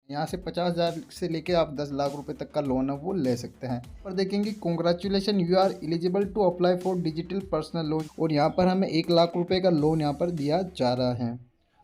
यहाँ से 50,000 से लेके आप 10 लाख रुपए तक का लोन है वो ले सकते हैं। पर देखेंगे congratulation you are eligible to apply for digital personal loan, और यहाँ पर हमें 1 लाख रुपए का लोन यहाँ पर दिया जा रहा है।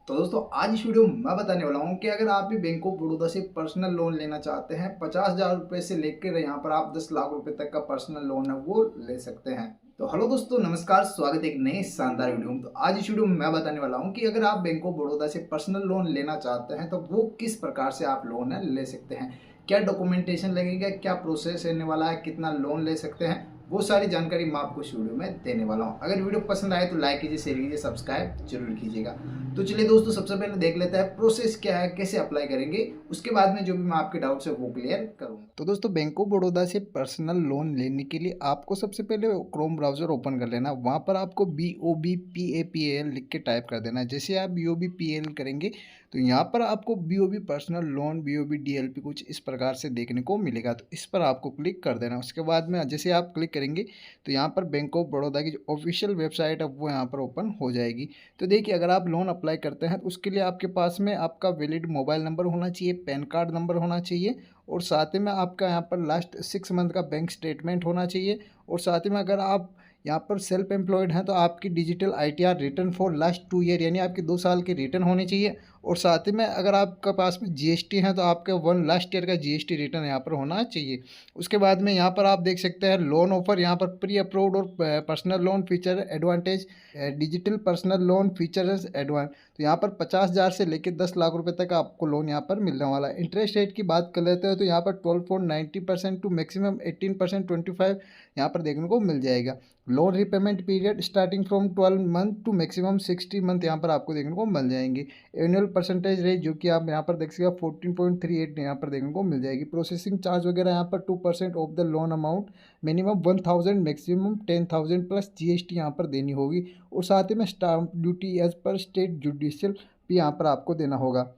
तो दोस्तों आज इस वीडियो में मैं बताने वाला हूँ कि अगर आप भी बैंक ऑफ बड़ौदा से पर्सनल लोन लेना चाहते हैं 50,000 रुपए से लेकर यहाँ पर आप 10 लाख रुपए तक का पर्सनल लोन है वो ले सकते हैं। तो हेलो दोस्तों, नमस्कार, स्वागत है एक नए शानदार वीडियो में। तो आज इस वीडियो में मैं बताने वाला हूँ कि अगर आप बैंक ऑफ बड़ौदा से पर्सनल लोन लेना चाहते हैं तो वो किस प्रकार से आप लोन है ले सकते हैं, क्या डॉक्यूमेंटेशन लगेगा, क्या प्रोसेस रहने वाला है, कितना लोन ले सकते हैं, वो सारी जानकारी मैं आपको इस वीडियो में देने वाला हूँ। अगर वीडियो पसंद आए तो लाइक कीजिए, शेयर कीजिए, सब्सक्राइब जरूर कीजिएगा। तो चलिए दोस्तों, सबसे पहले देख लेते हैं प्रोसेस क्या है, कैसे अप्लाई करेंगे, उसके बाद में जो भी मैं आपके डाउट्स है वो क्लियर करूँगा। तो दोस्तों बैंक ऑफ बड़ौदा से पर्सनल लोन लेने के लिए आपको सबसे पहले क्रोम ब्राउजर ओपन कर लेना। वहाँ पर आपको BOBPAPAL लिख के टाइप कर देना है। जैसे आप BOBPAL करेंगे तो यहाँ पर आपको BOB पर्सनल लोन BOBDLP कुछ इस प्रकार से देखने को मिलेगा। तो इस पर आपको क्लिक कर देना। उसके बाद में जैसे आप क्लिक करेंगे तो यहाँ पर बैंक ऑफ बड़ौदा की जो ऑफिशियल वेबसाइट है वो यहाँ पर ओपन हो जाएगी। तो देखिए, अगर आप लोन अप्लाई करते हैं तो उसके लिए आपके पास में आपका वैलिड मोबाइल नंबर होना चाहिए, पैन कार्ड नंबर होना चाहिए, और साथ ही में आपका यहाँ पर लास्ट 6 मंथ का बैंक स्टेटमेंट होना चाहिए। और साथ ही में अगर आप यहाँ पर सेल्फ एम्प्लॉयड हैं तो आपकी digital ITR return for last 2 year यानी आपके 2 साल की रिटर्न होनी चाहिए। और साथ ही में अगर आपके पास में GST है तो आपका 1 लास्ट ईयर का GST रिटर्न यहाँ पर होना चाहिए। उसके बाद में यहाँ पर आप देख सकते हैं लोन ऑफर, यहाँ पर प्री अप्रूव्ड और personal loan feature advantage, digital personal loan features advance. तो यहाँ पर 50,000 से लेकर 10 लाख रुपए तक आपको लोन यहाँ पर मिलने वाला है। इंटरेस्ट रेट की बात कर लेते हैं तो यहाँ पर 12.90% टू मैक्सिमम 18% 25 यहाँ पर देखने को मिल जाएगा। Loan repayment period starting from 12 month to maximum 60 month यहाँ पर आपको देखने को मिल जाएंगे। एनुअल परसेंटेज रेट जो कि आप यहाँ पर देख सकते 14.38 यहाँ पर देखने को मिल जाएगी। प्रोसेसिंग चार्ज वगैरह यहाँ पर 2% of the loan amount, minimum 1,000 maximum 10,000 plus GST यहाँ पर देनी होगी। और साथ ही में stamp duty as per state judicial भी यहाँ पर आपको देना होगा।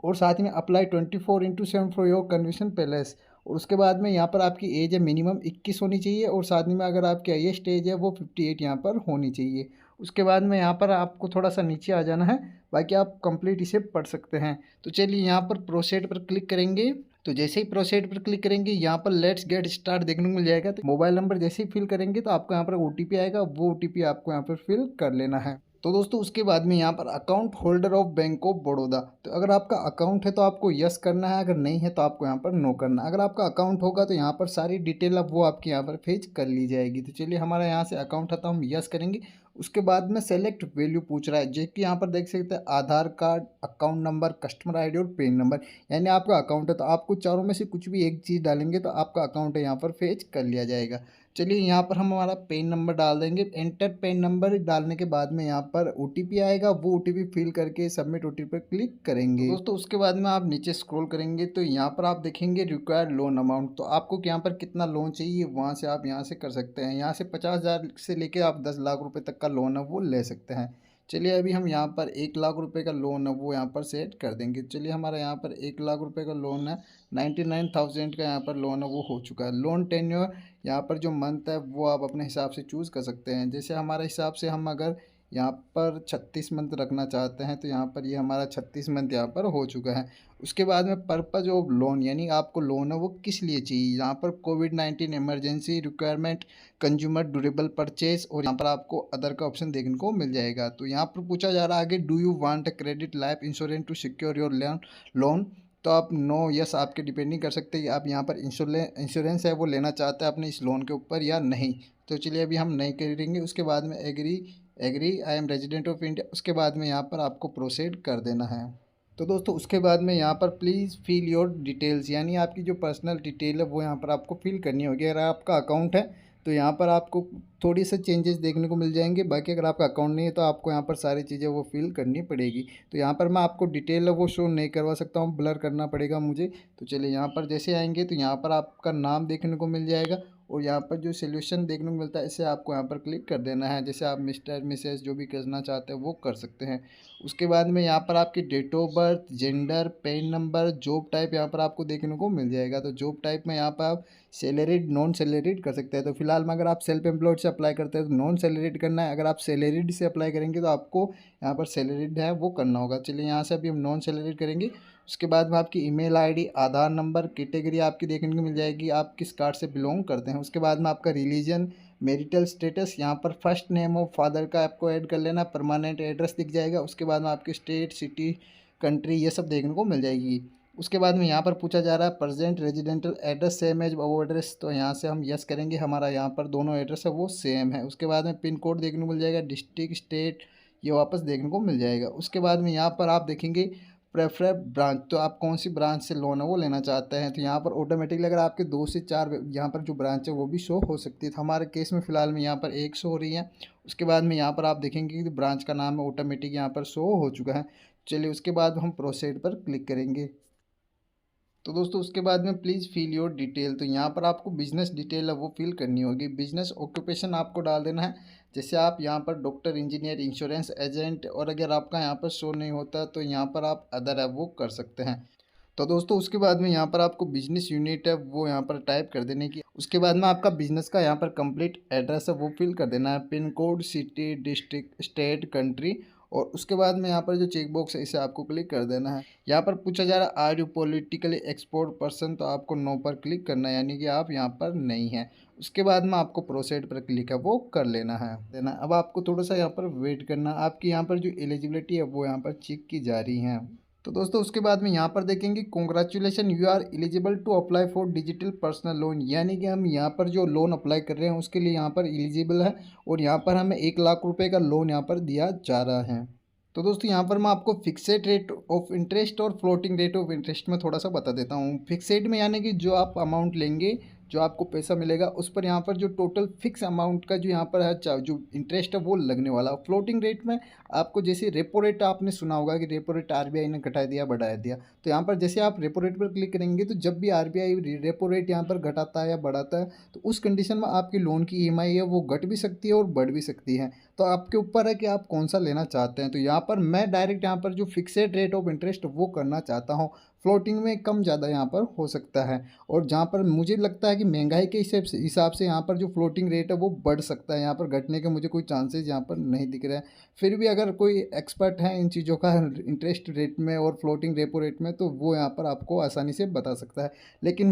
और साथ ही में apply 24/7 for your convention palace. और उसके बाद में यहाँ पर आपकी एज है मिनिमम 21 होनी चाहिए, और साथ ही में अगर आपकी हाईएस्ट एज है वो 58 यहाँ पर होनी चाहिए। उसके बाद में यहाँ पर आपको थोड़ा सा नीचे आ जाना है, बाकी आप कंप्लीट इसे पढ़ सकते हैं। तो चलिए यहाँ पर प्रोसीड पर क्लिक करेंगे। तो जैसे ही प्रोसीड पर क्लिक करेंगे यहाँ पर लेट्स गेट स्टार्ट देखने को मिल जाएगा। तो मोबाइल नंबर जैसे ही फिल करेंगे तो आपको यहाँ पर OTP आएगा, वो OTP आपको यहाँ पर फिल कर लेना है। तो दोस्तों उसके बाद में यहाँ पर account holder of bank of Baroda, तो अगर आपका अकाउंट है तो आपको यस करना है, अगर नहीं है तो आपको यहाँ पर नो करना है। अगर आपका अकाउंट होगा तो यहाँ पर सारी डिटेल अब वो आपकी यहाँ पर फेच कर ली जाएगी। तो चलिए, हमारा यहाँ से अकाउंट है तो हम यस करेंगे। उसके बाद में सेलेक्ट वैल्यू पूछ रहा है, जो कि यहाँ पर देख सकते हैं Aadhaar card, account number, customer ID और पेन नंबर। यानी आपका अकाउंट है तो आपको चारों में से कुछ भी एक चीज़ डालेंगे तो आपका अकाउंट है यहाँ पर फेच कर लिया जाएगा। चलिए यहाँ पर हम हमारा पेन नंबर डाल देंगे। एंटर पेन नंबर डालने के बाद में यहाँ पर OTP आएगा, वो OTP फिल करके सबमिट OTP पर क्लिक करेंगे। तो दोस्तों उसके बाद में आप नीचे स्क्रॉल करेंगे तो यहाँ पर आप देखेंगे रिक्वायर्ड लोन अमाउंट। तो आपको यहाँ पर कितना लोन चाहिए वहाँ से आप यहाँ से कर सकते हैं। यहाँ से 50,000 से लेकर आप 10 लाख रुपये तक का लोन है वो ले सकते हैं। चलिए अभी हम यहाँ पर 1 लाख रुपए का लोन है वो यहाँ पर सेट कर देंगे। चलिए हमारा यहाँ पर 1 लाख रुपए का लोन है, 99,000 का यहाँ पर लोन है वो हो चुका है। लोन टेन्योर यहाँ पर जो मंथ है वो आप अपने हिसाब से चूज़ कर सकते हैं। जैसे हमारे हिसाब से हम अगर यहाँ पर 36 मंथ रखना चाहते हैं तो यहाँ पर ये हमारा 36 मंथ यहाँ पर हो चुका है। उसके बाद में पर्पज़ ऑफ लोन, यानी आपको लोन है वो किस लिए चाहिए। यहाँ पर कोविड-19 emergency requirement, consumer durable purchase, और यहाँ पर आपको अदर का ऑप्शन देखने को मिल जाएगा। तो यहाँ पर पूछा जा रहा है आगे, do you want a credit life insurance to secure your loan. तो आप नो यस आपके डिपेंडिंग कर सकते हैं आप यहाँ पर इंश्योरेंस है वो लेना चाहते हैं अपने इस लोन के ऊपर या नहीं। तो चलिए अभी हम नहीं करेंगे। उसके बाद में agree I am resident of India, उसके बाद में यहाँ पर आपको प्रोसीड कर देना है। तो दोस्तों उसके बाद में यहाँ पर प्लीज़ फिल योर डिटेल्स, यानी आपकी जो पर्सनल डिटेल है वो यहाँ पर आपको फिल करनी होगी। अगर आपका अकाउंट है तो यहाँ पर आपको थोड़ी सा चेंजेस देखने को मिल जाएंगे, बाकी अगर आपका अकाउंट नहीं है तो आपको यहाँ पर सारी चीज़ें वो फिल करनी पड़ेगी। तो यहाँ पर मैं आपको डिटेल है वो शो नहीं करवा सकता हूँ, ब्लर करना पड़ेगा मुझे। तो चलिए यहाँ पर जैसे आएंगे तो यहाँ पर आपका नाम देखने को मिल जाएगा, और यहाँ पर जो सोल्यूशन देखने को मिलता है इसे आपको यहाँ पर क्लिक कर देना है। जैसे आप मिस्टर मिसेस जो भी करना चाहते हैं वो कर सकते हैं। उसके बाद में यहाँ पर आपकी date of birth, gender, PAN number, job type यहाँ पर आपको देखने को मिल जाएगा। तो जॉब टाइप में यहाँ पर आप सैलरीड नॉन सैलरीड कर सकते हैं। तो फिलहाल में अगर आप सेल्फ एम्प्लॉयड से अप्लाई करते हैं तो नॉन सैलरीड करना है, अगर आप सैलरीड से अप्लाई करेंगे तो आपको यहाँ पर सैलरीड है वो करना होगा। चलिए यहाँ से अभी हम नॉन सैलरीड करेंगे। उसके बाद में आपकी ईमेल आईडी, आधार नंबर, कैटेगरी आपकी देखने को मिल जाएगी, आप किस कास्ट से बिलोंग करते हैं। उसके बाद में आपका रिलीजन, मैरिटल स्टेटस, यहाँ पर फर्स्ट नेम ऑफ फादर का आपको ऐड कर लेना, परमानेंट एड्रेस दिख जाएगा। उसके बाद में आपकी स्टेट, सिटी, कंट्री ये सब देखने को मिल जाएगी। उसके बाद में यहाँ पर पूछा जा रहा है present residential address same as वो एड्रेस, तो यहाँ से हम यस करेंगे, हमारा यहाँ पर दोनों एड्रेस है वो सेम है। उसके बाद में पिन कोड देखने को मिल जाएगा, डिस्ट्रिक्ट, स्टेट ये वापस देखने को मिल जाएगा। उसके बाद में यहाँ पर आप देखेंगे प्रेफर ब्रांच, तो आप कौन सी ब्रांच से लोन है वो लेना चाहते हैं। तो यहाँ पर ऑटोमेटिकली अगर आपके 2 से 4 यहाँ पर जो ब्रांच है वो भी शो हो सकती है। तो हमारे केस में फ़िलहाल में यहाँ पर एक शो हो रही है। उसके बाद में यहाँ पर आप देखेंगे कि ब्रांच का नाम है ऑटोमेटिक यहाँ पर शो हो चुका है। चलिए उसके बाद हम प्रोसीड पर क्लिक करेंगे। तो दोस्तों उसके बाद में प्लीज़ फिल योर डिटेल, तो यहाँ पर आपको बिजनेस डिटेल है वो फिल करनी होगी। बिजनेस ऑक्यूपेशन आपको डाल देना है, जैसे आप यहाँ पर डॉक्टर, इंजीनियर, इंश्योरेंस एजेंट, और अगर आपका यहाँ पर शो नहीं होता तो यहाँ पर आप अदर है वो कर सकते हैं। तो दोस्तों उसके बाद में यहाँ पर आपको बिजनेस यूनिट है वो यहाँ पर टाइप कर देने की। उसके बाद में आपका बिजनेस का यहाँ पर कंप्लीट एड्रेस है वो फिल कर देना है, pin code, city, district, state, country, और उसके बाद में यहाँ पर जो चेक बॉक्स है इसे आपको क्लिक कर देना है। यहाँ पर पूछा जा रहा है are you politically exposed person, तो आपको नो पर क्लिक करना है, यानी कि आप यहाँ पर नहीं हैं। उसके बाद में आपको प्रोसीड पर क्लिक है वो कर लेना है। अब आपको थोड़ा सा यहाँ पर वेट करना, आपकी यहाँ पर जो एलिजिबिलिटी है वो यहाँ पर चेक की जा रही है। तो दोस्तों उसके बाद में यहाँ पर देखेंगे congratulation you are eligible to apply for digital personal loan, यानी कि हम यहाँ पर जो लोन अप्लाई कर रहे हैं उसके लिए यहाँ पर एलिजिबल है, और यहाँ पर हमें 1 लाख रुपए का लोन यहाँ पर दिया जा रहा है। तो दोस्तों यहाँ पर मैं आपको फिक्सेड रेट ऑफ इंटरेस्ट और फ्लोटिंग रेट ऑफ इंटरेस्ट में थोड़ा सा बता देता हूँ। फिक्सेड में यानी कि जो आप अमाउंट लेंगे, जो आपको पैसा मिलेगा उस पर यहाँ पर जो टोटल फिक्स अमाउंट का जो यहाँ पर है जो इंटरेस्ट है वो लगने वाला। फ्लोटिंग रेट में आपको जैसे रेपो रेट आपने सुना होगा कि रेपो रेट आरबीआई ने घटा दिया, बढ़ा दिया, तो यहाँ पर जैसे आप रेपो रेट पर क्लिक करेंगे तो जब भी आरबीआई रेपो रेट यहाँ पर घटाता है या बढ़ाता है तो उस कंडीशन में आपकी लोन की ईएमआई है वो घट भी सकती है और बढ़ भी सकती है। तो आपके ऊपर है कि आप कौन सा लेना चाहते हैं। तो यहाँ पर मैं डायरेक्ट यहाँ पर जो फिक्सेड रेट ऑफ इंटरेस्ट वो करना चाहता हूँ। फ्लोटिंग में कम ज़्यादा यहाँ पर हो सकता है, और जहाँ पर मुझे लगता है कि महंगाई के हिसाब से यहाँ पर जो फ्लोटिंग रेट है वो बढ़ सकता है, यहाँ पर घटने के मुझे कोई चांसेस यहाँ पर नहीं दिख रहे हैं। फिर भी अगर कोई एक्सपर्ट है इन चीज़ों का इंटरेस्ट रेट में और फ्लोटिंग रेपो रेट में तो वो यहाँ पर आपको आसानी से बता सकता है। लेकिन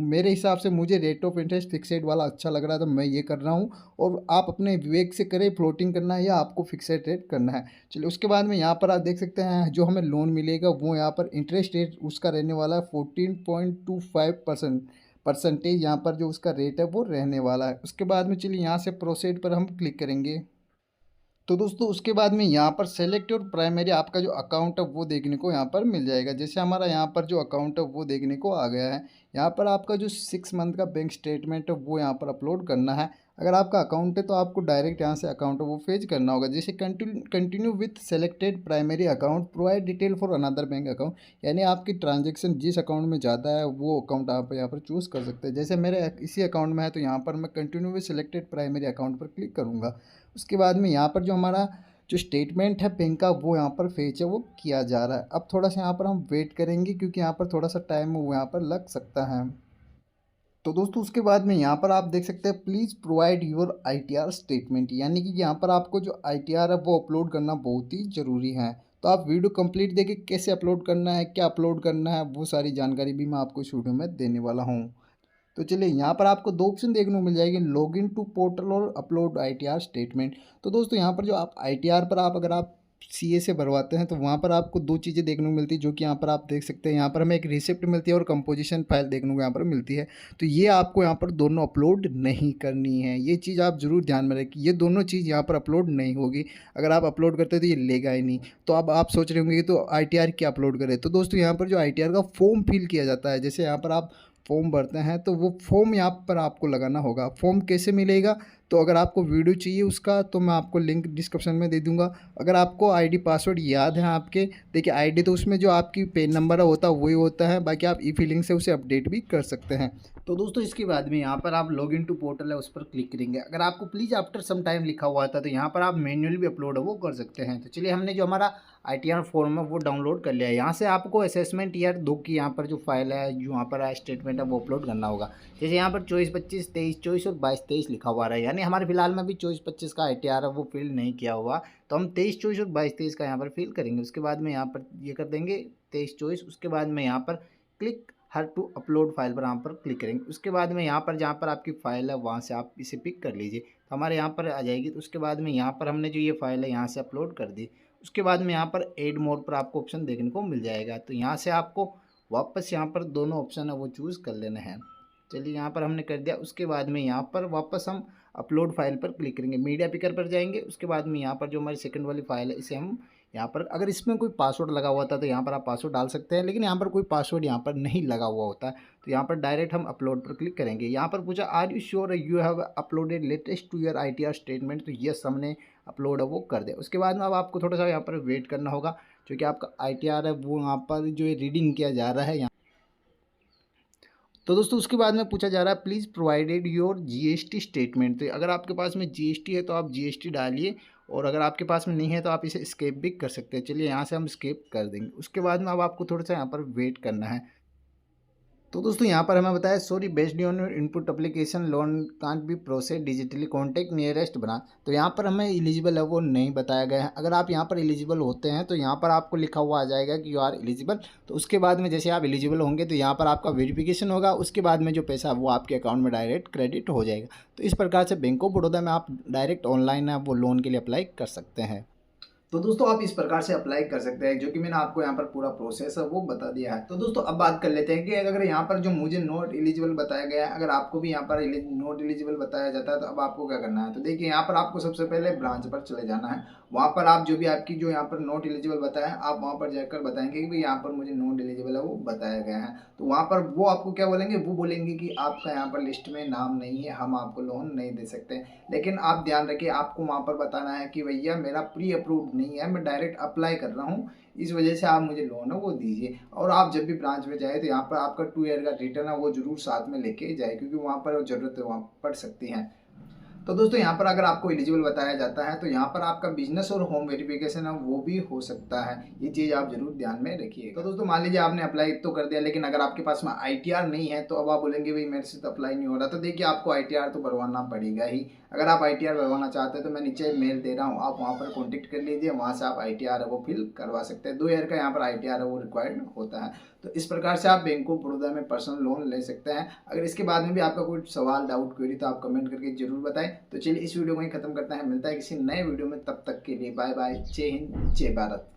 मेरे हिसाब से मुझे रेट ऑफ इंटरेस्ट फिक्सेड वाला अच्छा लग रहा है तो मैं ये कर रहा हूँ, और आप अपने विवेक से करें फ्लोटिंग करना है या आपको फिक्सेड रेट करना है। चलिए उसके बाद में यहाँ पर आप देख सकते हैं जो हमें लोन मिलेगा वो यहाँ पर इंटरेस्ट रेट उसका रहने वाला है 14.25% परसेंटेज, यहाँ पर जो उसका रेट है वो रहने वाला है। उसके बाद में चलिए यहाँ से प्रोसीड पर हम क्लिक करेंगे। तो दोस्तों उसके बाद में यहाँ पर सेलेक्ट और प्राइमरी आपका जो अकाउंट है वो देखने को यहाँ पर मिल जाएगा। जैसे हमारा यहाँ पर जो अकाउंट है वो देखने को आ गया है। यहाँ पर आपका जो 6 मंथ का बैंक स्टेटमेंट है वो यहाँ पर अपलोड करना है। अगर आपका अकाउंट है तो आपको डायरेक्ट यहाँ से अकाउंट है वो फेच करना होगा। जैसे continue with selected primary account, provide detail for another bank account, यानी आपकी ट्रांजेक्शन जिस अकाउंट में ज़्यादा है वो अकाउंट आप यहाँ पर चूज़ कर सकते हैं। जैसे मेरे इसी अकाउंट में है तो यहाँ पर मैं continue with selected primary account पर क्लिक करूँगा। उसके बाद में यहाँ पर जो हमारा जो स्टेटमेंट है बैंक का वो यहाँ पर फेच है वो किया जा रहा है। अब थोड़ा सा यहाँ पर हम वेट करेंगे क्योंकि यहाँ पर थोड़ा सा टाइम वो यहाँ पर लग सकता है। तो दोस्तों उसके बाद में यहाँ पर आप देख सकते हैं please provide your ITR statement, यानी कि यहाँ पर आपको जो आईटीआर है वो अपलोड करना बहुत ही ज़रूरी है। तो आप वीडियो कंप्लीट देखिए कैसे अपलोड करना है, क्या अपलोड करना है, वो सारी जानकारी भी मैं आपको इस वीडियो में देने वाला हूँ। तो चलिए यहाँ पर आपको 2 ऑप्शन देखने को मिल जाएगी, लॉगिन टू पोर्टल और अपलोड आईटीआर स्टेटमेंट। तो दोस्तों यहाँ पर जो आप आईटीआर पर अगर आप सीए से भरवाते हैं तो वहाँ पर आपको 2 चीज़ें देखने को मिलती है, जो कि यहाँ पर आप देख सकते हैं। यहाँ पर हमें एक रिसिप्ट मिलती है और कंपोजिशन फाइल देखने को यहाँ पर मिलती है। तो ये आपको यहाँ पर दोनों अपलोड नहीं करनी है, ये चीज़ आप ज़रूर ध्यान में रखें। ये दोनों चीज़ यहाँ पर अपलोड नहीं होगी। अगर आप अपलोड करते हैं तो ये लेगा ही नहीं। तो अब आप सोच रहे होंगे कि तो आईटीआर क्या अपलोड करें। तो दोस्तों यहाँ पर जो आईटीआर का फॉर्म फिल किया जाता है, जैसे यहाँ पर आप फॉर्म भरते हैं तो वो फॉर्म यहाँ पर आपको लगाना होगा। फॉर्म कैसे मिलेगा, तो अगर आपको वीडियो चाहिए उसका तो मैं आपको लिंक डिस्क्रिप्शन में दे दूंगा। अगर आपको आईडी पासवर्ड याद है आपके, देखिए आईडी तो उसमें जो आपकी पेन नंबर होता है वही होता है, बाकी आप ई फिलिंग से उसे अपडेट भी कर सकते हैं। तो दोस्तों इसके बाद में यहाँ पर आप लॉग इन टू पोर्टल है उस पर क्लिक करेंगे। अगर आपको प्लीज़ आफ्टर सम टाइम लिखा हुआ था तो यहाँ पर आप मैन्युअली भी अपलोड है वो कर सकते हैं। तो चलिए हमने जो हमारा ITR फॉर्म है वो डाउनलोड कर लिया है। यहाँ से आपको असेसमेंट ईयर 2 की यहाँ पर जो फाइल है जो यहाँ पर स्टेटमेंट है वो अपलोड करना होगा। जैसे यहाँ पर 24-25, 23-24 और 22-23 लिखा हुआ है, यानी हमारे फिलहाल में भी 24-25 का ITR है वो फिल नहीं किया हुआ, तो हम 23-24 और 22-23 का यहाँ पर फिल करेंगे। उसके बाद में यहाँ पर ये कर देंगे 23-24। उसके बाद में यहाँ पर click here to upload file पर यहाँ पर क्लिक करेंगे। उसके बाद में यहाँ पर जहाँ पर आपकी फ़ाइल है वहाँ से आप इसे पिक कर लीजिए, तो हमारे यहाँ पर आ जाएगी। तो उसके बाद में यहाँ पर हमने जो ये फ़ाइल है यहाँ से अपलोड कर दी। उसके बाद में यहाँ पर ऐड मोर पर आपको ऑप्शन देखने को मिल जाएगा, तो यहाँ से आपको वापस यहाँ पर दोनों ऑप्शन है वो चूज़ कर लेना है। चलिए यहाँ पर हमने कर दिया। उसके बाद में यहाँ पर वापस हम अपलोड फाइल पर क्लिक करेंगे, मीडिया पिकर पर जाएंगे। उसके बाद में यहाँ पर जो हमारी सेकंड वाली फाइल है इसे हम यहाँ पर, अगर इसमें कोई पासवर्ड लगा हुआ था तो यहाँ पर आप पासवर्ड डाल सकते हैं, लेकिन यहाँ पर कोई पासवर्ड यहाँ पर नहीं लगा हुआ होता है, तो यहाँ पर डायरेक्ट हम अपलोड पर क्लिक करेंगे। यहाँ पर पूछा are you sure you have uploaded latest to your ITR statement, तो यस हमने अपलोड है वो कर दिया। उसके बाद में अब आपको थोड़ा सा यहाँ पर वेट करना होगा, क्योंकि आपका ITR है वो यहाँ पर जो रीडिंग किया जा रहा है। तो दोस्तों उसके बाद में पूछा जा रहा है please provided your GST statement, तो अगर आपके पास में GST है तो आप GST डालिए, और अगर आपके पास में नहीं है तो आप इसे स्केप भी कर सकते हैं। चलिए यहाँ से हम स्केप कर देंगे। उसके बाद में अब आपको थोड़ा सा यहाँ पर वेट करना है। तो दोस्तों यहाँ पर हमें बताया sorry based on your input application loan can't be process digitally, contact nearest बना, तो यहाँ पर हमें एलिजिबल है वो नहीं बताया गया है। अगर आप यहाँ पर एलिजिबल होते हैं तो यहाँ पर आपको लिखा हुआ आ जाएगा कि यू आर एलिजिबल। तो उसके बाद में जैसे आप एलिजिबल होंगे तो यहाँ पर आपका वेरिफिकेशन होगा, उसके बाद में जो पैसा है वो आपके अकाउंट में डायरेक्ट क्रेडिट हो जाएगा। तो इस प्रकार से बैंक ऑफ बड़ौदा में आप डायरेक्ट ऑनलाइन है वो लोन के लिए अप्लाई कर सकते हैं। तो दोस्तों आप इस प्रकार से अप्लाई कर सकते हैं, जो कि मैंने आपको यहाँ पर पूरा प्रोसेस है वो बता दिया है। तो दोस्तों अब बात कर लेते हैं कि अगर यहाँ पर जो मुझे नॉट एलिजिबल बताया गया है, अगर आपको भी यहाँ पर नॉट एलिजिबल बताया जाता है तो अब आपको क्या करना है। तो देखिए यहाँ पर आपको सबसे पहले ब्रांच पर चले जाना है। वहाँ पर आप जो भी आपकी जो यहाँ पर नॉट एलिजिबल बताया है आप वहाँ पर जाकर बताएंगे कि भाई यहाँ पर मुझे नॉट एलिजिबल है वो बताया गया है। तो वहाँ पर वो आपको क्या बोलेंगे, वो बोलेंगे कि आपका यहाँ पर लिस्ट में नाम नहीं है, हम आपको लोन नहीं दे सकते। लेकिन आप ध्यान रखिए आपको वहाँ पर बताना है कि भैया मेरा प्री अप्रूव्ड नहीं है, मैं डायरेक्ट अप्लाई कर रहा हूँ, इस वजह से आप मुझे लोन है वो दीजिए। और आप जब भी ब्रांच में जाए तो यहाँ पर आपका 2 ईयर का रिटर्न है वो जरूर साथ में लेके जाए, क्योंकि वहाँ पर ज़रूरत है वहाँ पड़ सकती है। तो दोस्तों यहाँ पर अगर आपको एलिजिबल बताया जाता है तो यहाँ पर आपका बिजनेस और होम वेरिफिकेशन है वो भी हो सकता है, ये चीज़ आप जरूर ध्यान में रखिए। तो दोस्तों मान लीजिए आपने अप्लाई तो कर दिया, लेकिन अगर आपके पास में ITR नहीं है तो अब आप बोलेंगे भाई मेरे से तो अप्लाई नहीं हो रहा। तो देखिए आपको ITR तो भरवाना पड़ेगा ही। अगर आप ITR भरवाना चाहते हैं तो मैं नीचे मेल दे रहा हूँ, आप वहाँ पर कॉन्टेक्ट कर लीजिए, वहाँ से आप ITR है वो फिल करवा सकते हैं। 2 ईयर का यहाँ पर ITR है वो रिक्वायर्ड होता है। तो इस प्रकार से आप बैंक ऑफ बड़ौदा में पर्सनल लोन ले सकते हैं। अगर इसके बाद में भी आपका कोई सवाल डाउट क्वेरी तो आप कमेंट करके जरूर बताएं। तो चलिए इस वीडियो को ही खत्म करते हैं, मिलता है किसी नए वीडियो में, तब तक के लिए बाय बाय, जय हिंद जय भारत।